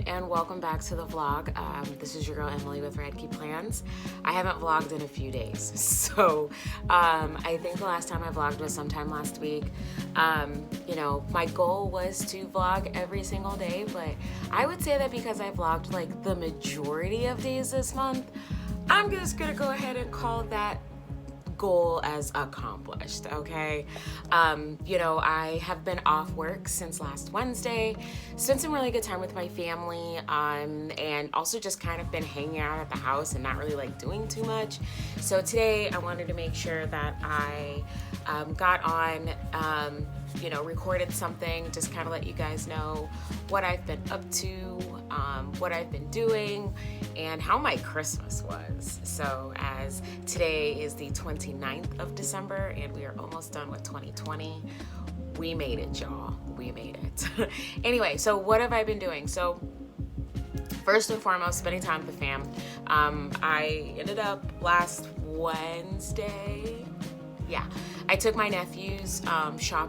and welcome back to the vlog. This is your girl Emily with Radkey Plans. I haven't vlogged in a few days, so I think the last time I vlogged was sometime last week. You know, my goal was to vlog every single day, but I would say that because I vlogged like the majority of days this month, I'm just gonna go ahead and call that goal as accomplished, okay? You know, I have been off work since last Wednesday, spent some really good time with my family, and also just kind of been hanging out at the house and not really like doing too much. So today I wanted to make sure that I got on, you know, recorded something, just kind of let you guys know what I've been up to, what I've been doing, and how my Christmas was. So as today is the 29th of December and we are almost done with 2020, we made it, y'all. We made it. Anyway, so what have I been doing? So first and foremost, spending time with the fam. I ended up last Wednesday, yeah, I took my nephews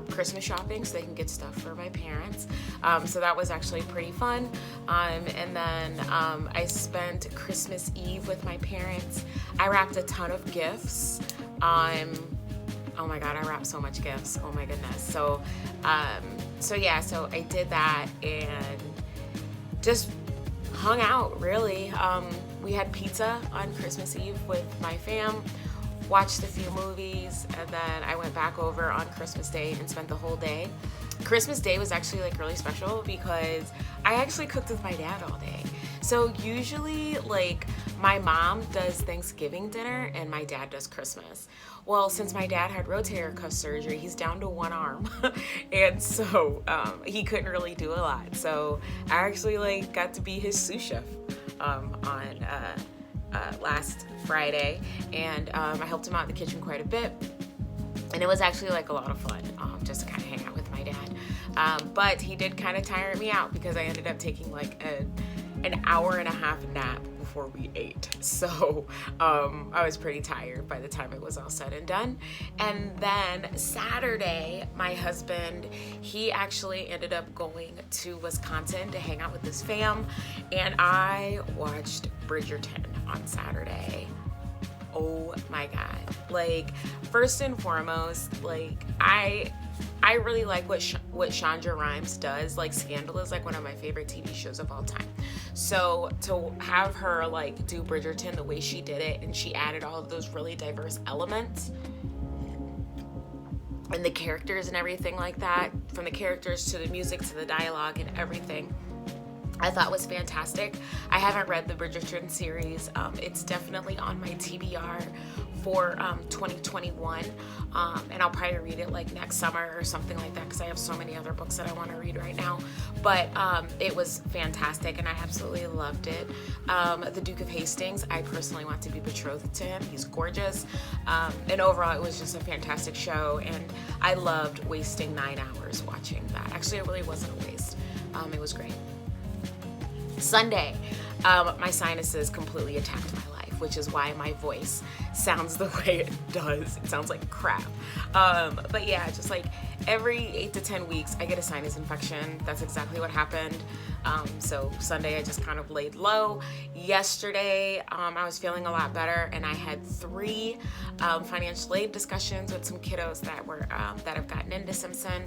Christmas shopping so they can get stuff for my parents. So that was actually pretty fun. And then I spent Christmas Eve with my parents. I wrapped a ton of gifts. Oh my God, I wrapped so much gifts. Oh my goodness. So yeah, so I did that and just hung out really. We had pizza on Christmas Eve with my fam. Watched a few movies, and then I went back over on Christmas Day and spent the whole day. Christmas Day was actually like really special because I actually cooked with my dad all day. So usually like my mom does Thanksgiving dinner and my dad does Christmas. Well, since my dad had rotator cuff surgery, he's down to one arm and so he couldn't really do a lot. So I actually like got to be his sous chef on last Friday, and I helped him out in the kitchen quite a bit, and it was actually like a lot of fun just to kind of hang out with my dad, but he did kind of tire me out because I ended up taking like an hour and a half nap before we ate, so I was pretty tired by the time it was all said and done. And then Saturday, my husband, he actually ended up going to Wisconsin to hang out with his fam, and I watched Bridgerton on Saturday. Oh my God. Like, first and foremost, like I really like what Shonda Rhimes does. Like, Scandal is like one of my favorite TV shows of all time. So to have her like do Bridgerton the way she did it, and she added all of those really diverse elements and the characters and everything like that, from the characters to the music to the dialogue and everything, I thought was fantastic. I haven't read the Bridgerton series. It's definitely on my TBR for 2021, and I'll probably read it like next summer or something like that because I have so many other books that I want to read right now. But it was fantastic and I absolutely loved it. The Duke of Hastings, I personally want to be betrothed to him. He's gorgeous, and overall it was just a fantastic show, and I loved wasting 9 hours watching that. Actually, it really wasn't a waste. It was great. Sunday, my sinuses completely attacked my life, which is why my voice sounds the way it does. It sounds like crap. But yeah, just like every 8 to 10 weeks, I get a sinus infection. That's exactly what happened. So Sunday, I just kind of laid low. Yesterday, I was feeling a lot better, and I had 3 financial aid discussions with some kiddos that were that have gotten into Simpson.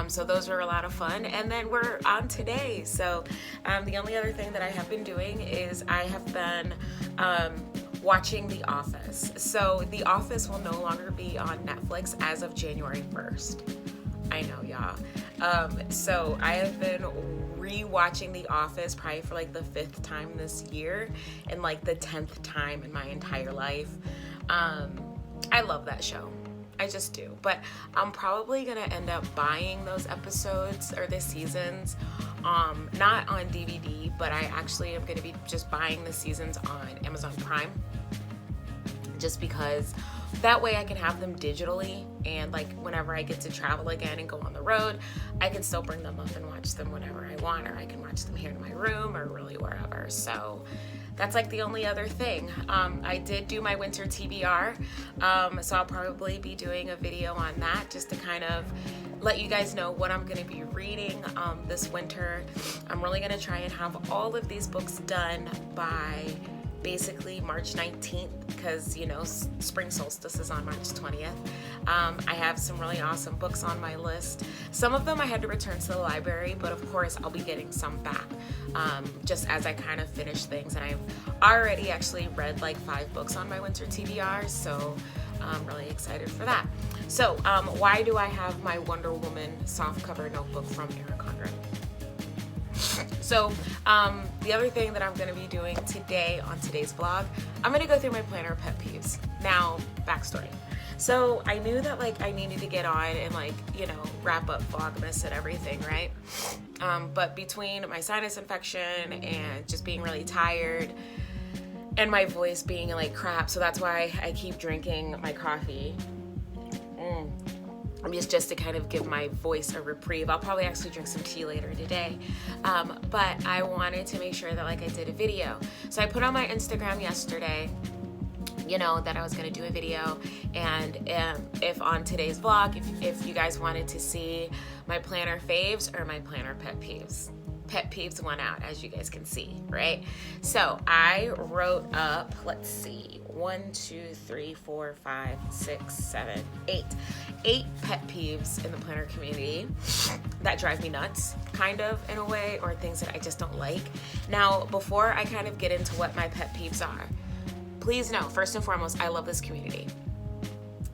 So those were a lot of fun. And then we're on today. So the only other thing that I have been doing is I have been watching The Office. So The Office will no longer be on Netflix as of January 1st. I know, y'all. So I have been re-watching The Office probably for like the 5th time this year and like the 10th time in my entire life. I love that show. I just do. But I'm probably gonna end up buying those episodes or the seasons, not on DVD, but I actually am gonna be just buying the seasons on Amazon Prime, just because that way I can have them digitally, and like whenever I get to travel again and go on the road, I can still bring them up and watch them whenever I want, or I can watch them here in my room or really wherever. So that's like the only other thing. I did do my winter TBR, so I'll probably be doing a video on that just to kind of let you guys know what I'm going to be reading this winter. I'm really going to try and have all of these books done by basically March 19th, because you know spring solstice is on March 20th. I have some really awesome books on my list. Some of them I had to return to the library, but of course I'll be getting some back just as I kind of finish things. And I've already actually read like 5 books on my winter TBR, so I'm really excited for that. So why do I have my Wonder Woman softcover notebook from Eric Condren? So the other thing that I'm going to be doing today on today's vlog, I'm going to go through my planner pet peeves. Now, backstory. So I knew that like I needed to get on and like, you know, wrap up Vlogmas and everything, right? But between my sinus infection and just being really tired and my voice being like crap, so that's why I keep drinking my coffee. Just to kind of give my voice a reprieve. I'll probably actually drink some tea later today. But I wanted to make sure that like I did a video. So I put on my Instagram yesterday, you know, that I was gonna do a video. And if on today's vlog, if you guys wanted to see my planner faves or my planner pet peeves. Pet peeves went out, as you guys can see, right? So I wrote up, let's see, 1, 2, 3, 4, 5, 6, 7, 8 pet peeves in the planner community that drive me nuts, kind of, in a way, or things that I just don't like. Now, before I kind of get into what my pet peeves are, please know, first and foremost, I love this community.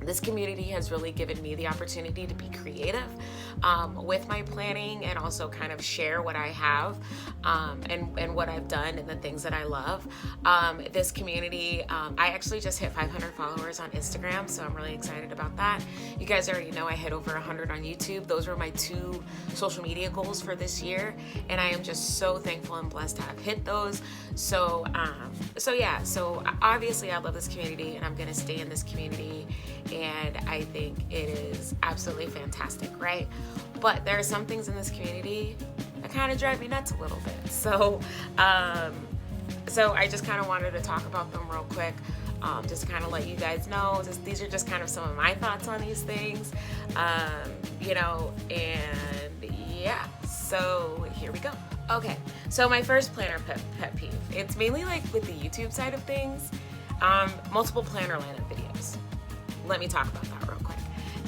This community has really given me the opportunity to be creative with my planning and also kind of share what I have and what I've done and the things that I love. This community, I actually just hit 500 followers on Instagram, so I'm really excited about that. You guys already know I hit over 100 on YouTube. Those were my 2 social media goals for this year, and I am just so thankful and blessed to have hit those. So yeah, so obviously I love this community and I'm gonna stay in this community, and I think it is absolutely fantastic, right? But there are some things in this community that kind of drive me nuts a little bit. So I just kind of wanted to talk about them real quick, just to kind of let you guys know. These are just kind of some of my thoughts on these things, you know, and yeah, so here we go. Okay, so my first planner pet peeve, it's mainly like with the YouTube side of things, multiple planner lineup videos. Let me talk about that real quick.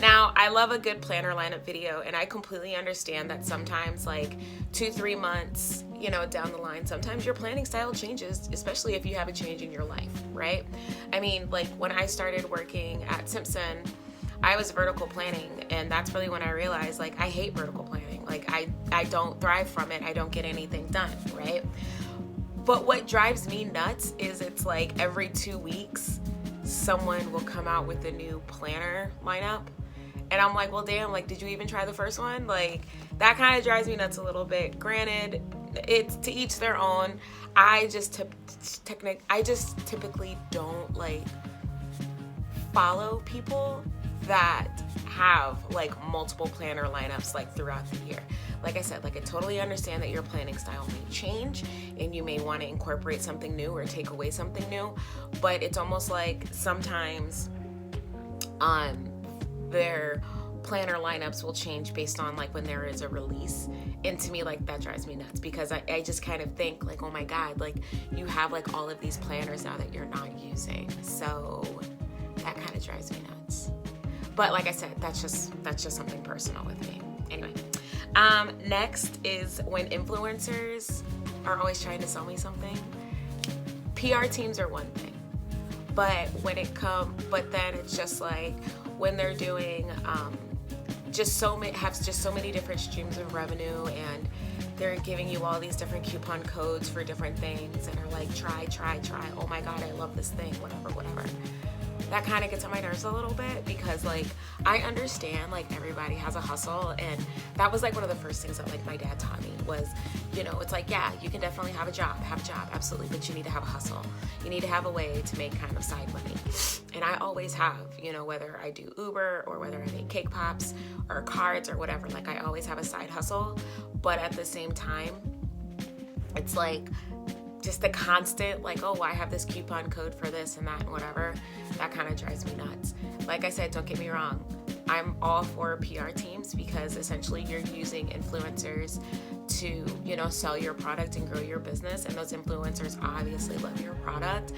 Now, I love a good planner lineup video, and I completely understand that sometimes like 2-3 months, you know, down the line, sometimes your planning style changes, especially if you have a change in your life, right? I mean, like when I started working at Simpson, I was vertical planning, and that's really when I realized like I hate vertical planning. Like I don't thrive from it. I don't get anything done, right? But what drives me nuts is it's like every 2 weeks, someone will come out with a new planner lineup. And I'm like, well, damn, like, did you even try the first one? Like, that kind of drives me nuts a little bit. Granted, it's to each their own. I just typically don't like follow people that have like multiple planner lineups like throughout the year. Like I said, like I totally understand that your planning style may change and you may want to incorporate something new or take away something new, but it's almost like sometimes their planner lineups will change based on like when there is a release. And to me, like that drives me nuts, because I just kind of think like, oh my God, like you have like all of these planners now that you're not using. So that kind of drives me nuts. But like I said, that's just something personal with me. Anyway, next is when influencers are always trying to sell me something. PR teams are one thing, but then it's just like when they're doing just so many different streams of revenue, and they're giving you all these different coupon codes for different things, and are like, try. Oh my God, I love this thing, whatever. That kind of gets on my nerves a little bit, because like I understand like everybody has a hustle, and that was like one of the first things that like my dad taught me was, you know, it's like, yeah, you can definitely have a job, absolutely, but you need to have a hustle. You need to have a way to make kind of side money. And I always have, you know, whether I do Uber or whether I make cake pops or cards or whatever, like I always have a side hustle. But at the same time, it's like just the constant like, oh, I have this coupon code for this and that and whatever, that kind of drives me nuts. Like I said, don't get me wrong, I'm all for PR teams because essentially you're using influencers to, you know, sell your product and grow your business, and those influencers obviously love your product,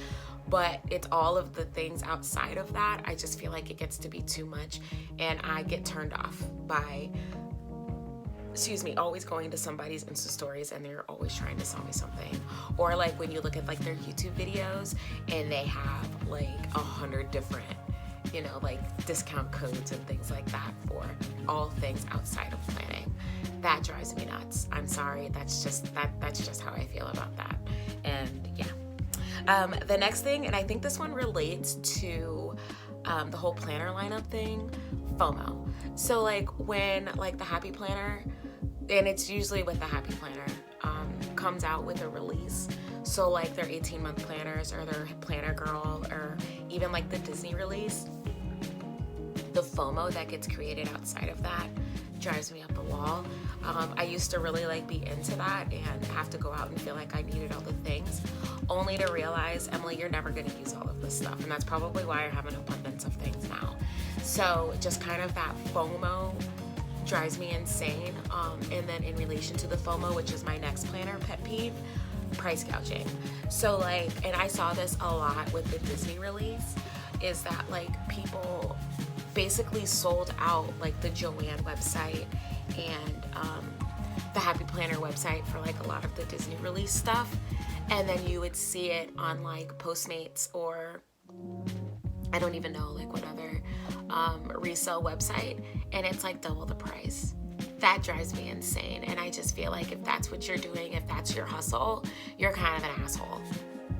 but it's all of the things outside of that. I just feel like it gets to be too much, and I get turned off by always going to somebody's Insta stories and they're always trying to sell me something. Or like when you look at like their YouTube videos and they have like 100 different, you know, like discount codes and things like that for all things outside of planning. That drives me nuts. I'm sorry. That's just how I feel about that. And yeah. The next thing, and I think this one relates to the whole planner lineup thing, FOMO. So like when like the Happy Planner, and it's usually with the Happy Planner, comes out with a release. So like their 18-month planners or their Planner Girl or even like the Disney release, the FOMO that gets created outside of that drives me up the wall. I used to really like be into that and have to go out and feel like I needed all the things, only to realize, Emily, you're never going to use all of this stuff. And that's probably why I have an abundance of things now. So just kind of that FOMO drives me insane. And then in relation to the FOMO, which is my next planner pet peeve, price gouging. So like, and I saw this a lot with the Disney release, is that like people basically sold out like the Joanne website and the Happy Planner website for like a lot of the Disney release stuff. And then you would see it on like Postmates or I don't even know like what other resale website, and it's like double the price. That drives me insane. And I just feel like if that's what you're doing, if that's your hustle, you're kind of an asshole.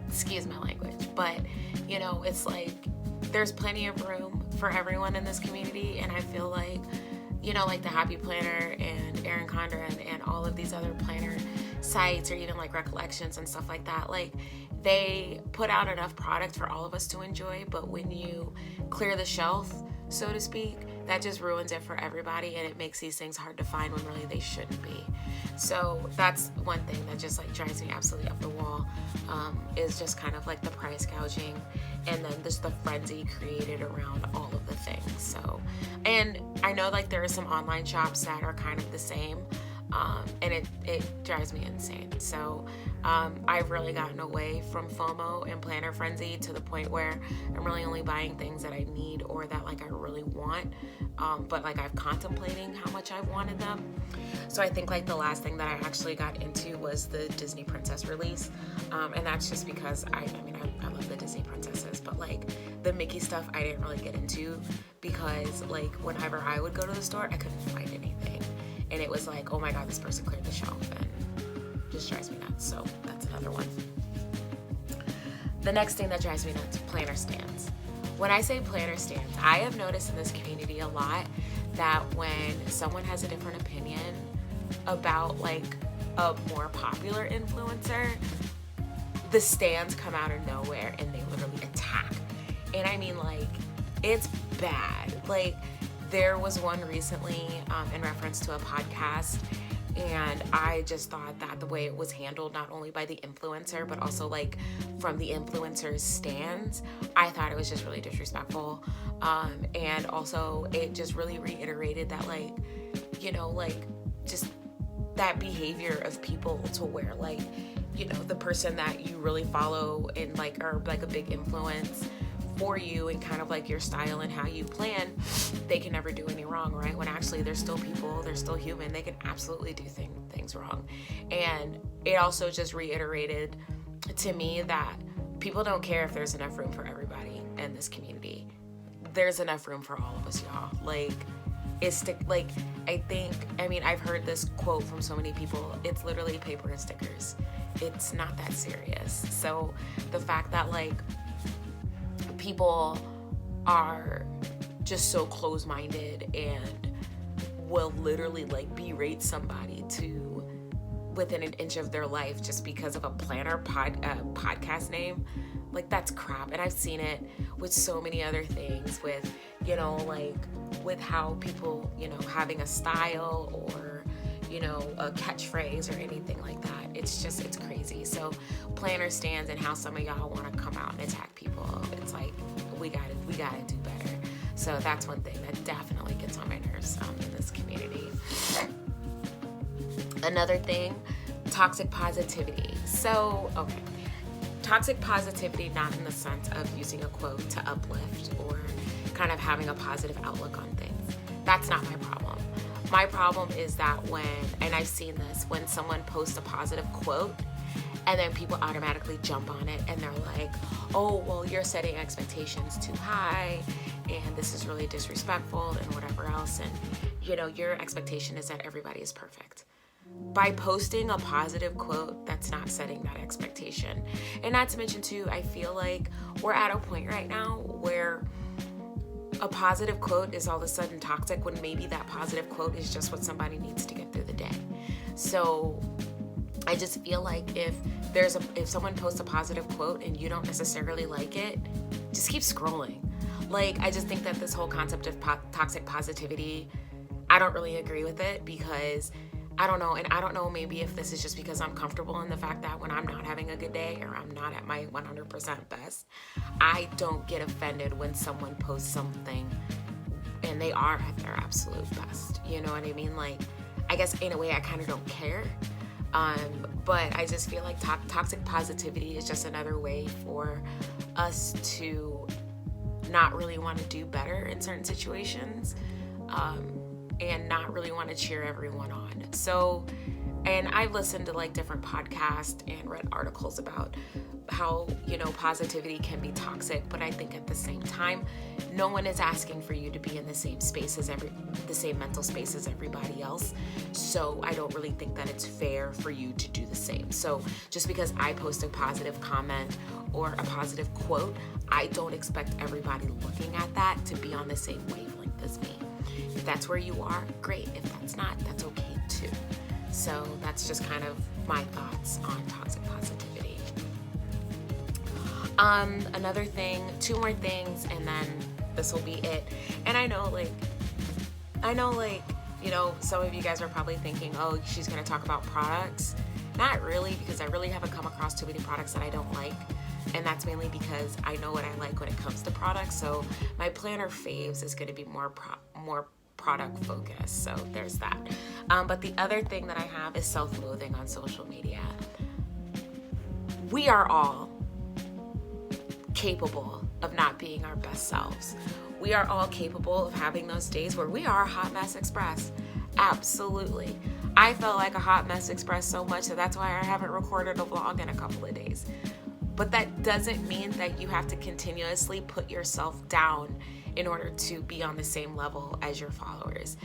Excuse my language. But, you know, it's like there's plenty of room for everyone in this community. And I feel like, you know, like the Happy Planner and Erin Condren and all of these other planner sites or even like Recollections and stuff like that, like they put out enough product for all of us to enjoy. But when you clear the shelf, so to speak, that just ruins it for everybody, and it makes these things hard to find when really they shouldn't be. So that's one thing that just like drives me absolutely up the wall, is just kind of like the price gouging and then just the frenzy created around all of the things. So, and I know like there are some online shops that are kind of the same, and it drives me insane. So I've really gotten away from FOMO and planner frenzy to the point where I'm really only buying things that I need or that like I really want, but like I'm contemplating how much I wanted them. So I think like the last thing that I actually got into was the Disney Princess release, and that's just because I love the Disney princesses, but like the Mickey stuff I didn't really get into because like whenever I would go to the store I couldn't find anything. And it was like, oh my God, this person cleared the shelf, and just drives me nuts. So that's another one. The next thing that drives me nuts, planner stands. When I say planner stands, I have noticed in this community a lot that when someone has a different opinion about like a more popular influencer, the stands come out of nowhere and they literally attack. And I mean like, it's bad. Like, there was one recently in reference to a podcast, and I just thought that the way it was handled, not only by the influencer, but also like from the influencer's stands, I thought it was just really disrespectful. And also it just really reiterated that like, you know, like just that behavior of people to where like, you know, the person that you really follow and like are like a big influence for you and kind of like your style and how you plan, they can never do any wrong, right? When actually they're still people, they're still human, they can absolutely do things wrong. And it also just reiterated to me that people don't care if there's enough room for everybody in this community. There's enough room for all of us, y'all. Like, I've heard this quote from so many people, it's literally paper and stickers. It's not that serious. So the fact that like people are just so close-minded and will literally like berate somebody to within an inch of their life just because of a planner podcast name, like that's crap. And I've seen it with so many other things with, you know, like with how people, you know, having a style or, you know, a catchphrase or anything like that. It's crazy. So planner stands and how some of y'all want to come out and attack people, it's like we gotta do better. So that's one thing that definitely gets on my nerves in this community. Another thing, toxic positivity. So, okay. Toxic positivity, not in the sense of using a quote to uplift or kind of having a positive outlook on things. That's not my problem. My problem is that and I've seen this, when someone posts a positive quote and then people automatically jump on it and they're like, oh, well, you're setting expectations too high and this is really disrespectful and whatever else. And, your expectation is that everybody is perfect. By posting a positive quote, that's not setting that expectation. And not to mention too, I feel like we're at a point right now where a positive quote is all of a sudden toxic when maybe that positive quote is just what somebody needs to get through the day. So I just feel like if someone posts a positive quote and you don't necessarily like it, just keep scrolling. Like, I just think that this whole concept of toxic positivity, I don't really agree with it, because I don't know, and I don't know maybe if this is just because I'm comfortable in the fact that when I'm not having a good day or I'm not at my 100% best, I don't get offended when someone posts something and they are at their absolute best. You know what I mean? Like, I guess in a way I kind of don't care. But I just feel like toxic positivity is just another way for us to not really want to do better in certain situations. And not really want to cheer everyone on. So, and I've listened to like different podcasts and read articles about how, positivity can be toxic, but I think at the same time, no one is asking for you to be in the same space as the same mental space as everybody else. So I don't really think that it's fair for you to do the same. So just because I post a positive comment or a positive quote, I don't expect everybody looking at that to be on the same wavelength as me. If that's where you are, great. If that's not, that's okay too. So that's just kind of my thoughts on toxic positivity. Another thing, 2 more things, and then this will be it. And I know, some of you guys are probably thinking, oh, she's going to talk about products. Not really, because I really haven't come across too many products that I don't like. And that's mainly because I know what I like when it comes to products. So my planner faves is going to be more product focused. So there's that. But the other thing that I have is self-loathing on social media. We are all capable of not being our best selves. We are all capable of having those days where we are a hot mess express. Absolutely. I felt like a hot mess express so much that that's why I haven't recorded a vlog in a couple of days. But that doesn't mean that you have to continuously put yourself down in order to be on the same level as your followers.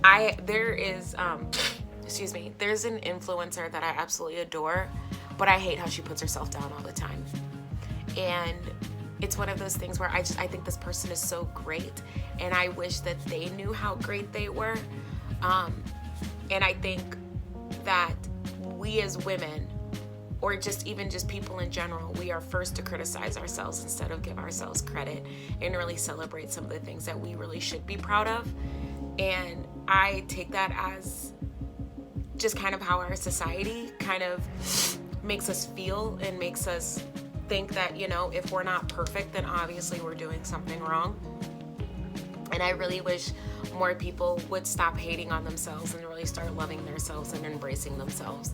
There's an influencer that I absolutely adore, but I hate how she puts herself down all the time. And it's one of those things where I think this person is so great, and I wish that they knew how great they were. And I think that we as women, or just people in general, we are first to criticize ourselves instead of give ourselves credit and really celebrate some of the things that we really should be proud of. And I take that as just kind of how our society kind of makes us feel and makes us think that, if we're not perfect, then obviously we're doing something wrong. And I really wish more people would stop hating on themselves and really start loving themselves and embracing themselves.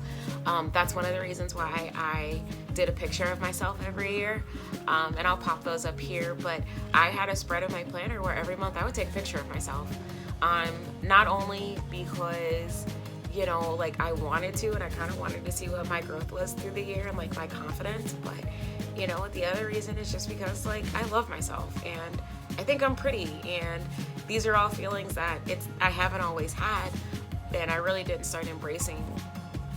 That's one of the reasons why I did a picture of myself every year. And I'll pop those up here. But I had a spread in my planner where every month I would take a picture of myself. Not only because, I wanted to, and I kind of wanted to see what my growth was through the year and my confidence. But, the other reason is just because I love myself and I think I'm pretty, and these are all feelings that I haven't always had, and I really didn't start embracing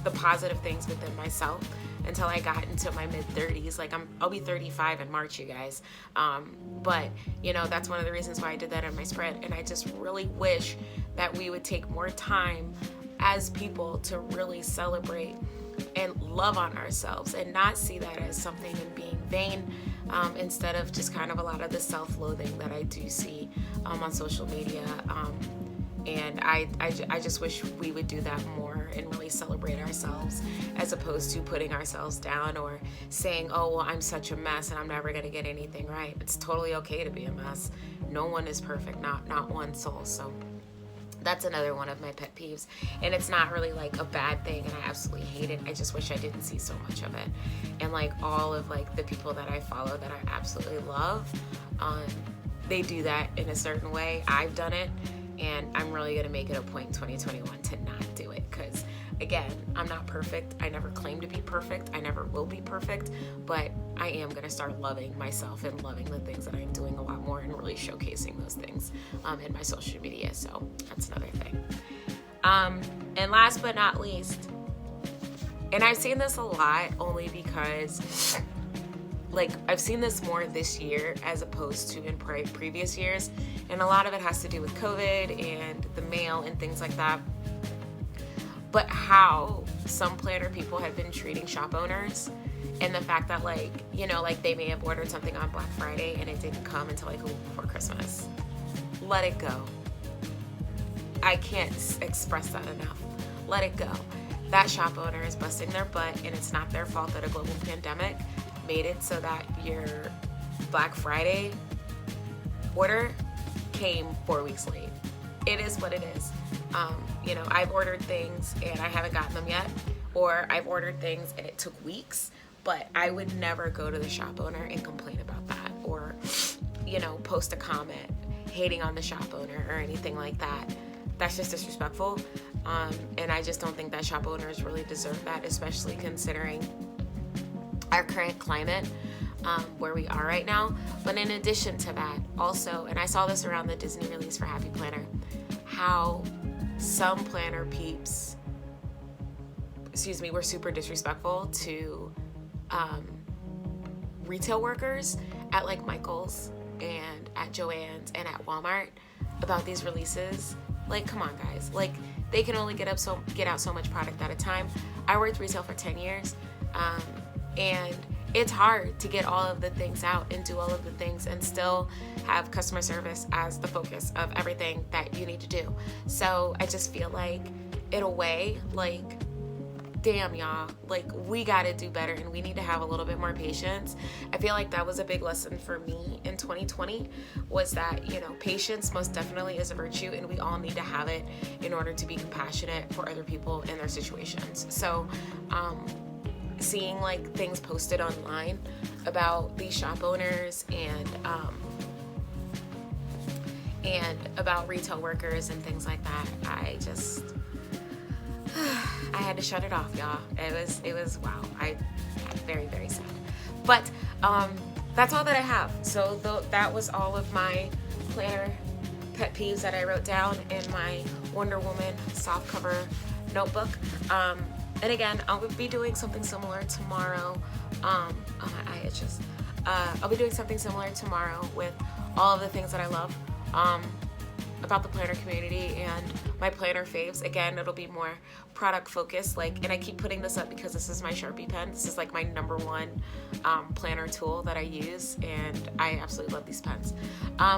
the positive things within myself until I got into my mid-30s. I'll be 35 in March, you guys. But that's one of the reasons why I did that in my spread, and I just really wish that we would take more time as people to really celebrate and love on ourselves and not see that as something and being vain, instead of just kind of a lot of the self-loathing that I do see on social media. And I just wish we would do that more and really celebrate ourselves, as opposed to putting ourselves down or saying, oh, well, I'm such a mess and I'm never going to get anything right. It's totally okay to be a mess. No one is perfect, not one soul. So that's another one of my pet peeves. And it's not really like a bad thing, and I absolutely hate it. I just wish I didn't see so much of it. And like all of like the people that I follow that I absolutely love, they do that in a certain way. I've done it, and I'm really going to make it a point in 2021 to not do it, because again, I'm not perfect. I never claim to be perfect. I never will be perfect, but I am going to start loving myself and loving the things that I'm doing a lot more, and really showcasing those things in my social media. So that's another thing. And last but not least, and I've seen this a lot only because like I've seen this more this year as opposed to in previous years, and a lot of it has to do with COVID and the mail and things like that. But how some planner people have been treating shop owners, and the fact that like, you know, like they may have ordered something on Black Friday and it didn't come until like a week before Christmas. Let it go. I can't express that enough. Let it go. That shop owner is busting their butt, and it's not their fault that a global pandemic made it so that your Black Friday order came 4 weeks late. It is what it is. You know, I've ordered things and I haven't gotten them yet, or I've ordered things and it took weeks, but I would never go to the shop owner and complain about that, or, you know, post a comment hating on the shop owner or anything like that. That's just disrespectful. And I just don't think that shop owners really deserve that, especially considering our current climate, where we are right now. But in addition to that, also, and I saw this around the Disney release for Happy Planner, how some planner peeps, were super disrespectful to retail workers at like Michael's and at Joann's and at Walmart about these releases. Like, come on, guys. Like, they can only get out so much product at a time. I worked retail for 10 years, and it's hard to get all of the things out and do all of the things and still have customer service as the focus of everything that you need to do. So I just feel like, in a way, like, damn, y'all, like, we gotta do better, and we need to have a little bit more patience. I feel like that was a big lesson for me in 2020, was that, you know, patience most definitely is a virtue, and we all need to have it in order to be compassionate for other people and their situations. So, seeing like things posted online about these shop owners and about retail workers and things like that, I had to shut it off, y'all. It was wow. Very, very sad. But that's all that I have. So that was all of my planner pet peeves that I wrote down in my Wonder Woman soft cover notebook. And again, I'll be doing something similar tomorrow. Oh, my eye itches. I'll be doing something similar tomorrow with all of the things that I love about the planner community and my planner faves. Again, it'll be more product focused. Like, and I keep putting this up because this is my Sharpie pen. This is like my number one planner tool that I use, and I absolutely love these pens.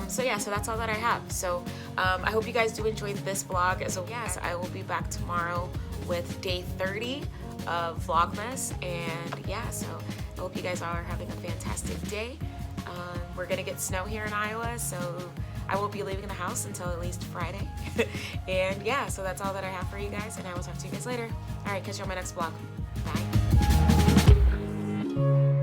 So yeah, so that's all that I have. So I hope you guys do enjoy this vlog. So yes, I will be back tomorrow with day 30 of Vlogmas, and yeah, so I hope you guys all are having a fantastic day. We're gonna get snow here in Iowa, so I won't be leaving the house until at least Friday. And yeah, so that's all that I have for you guys, and I will talk to you guys later. All right, catch you on my next vlog. Bye.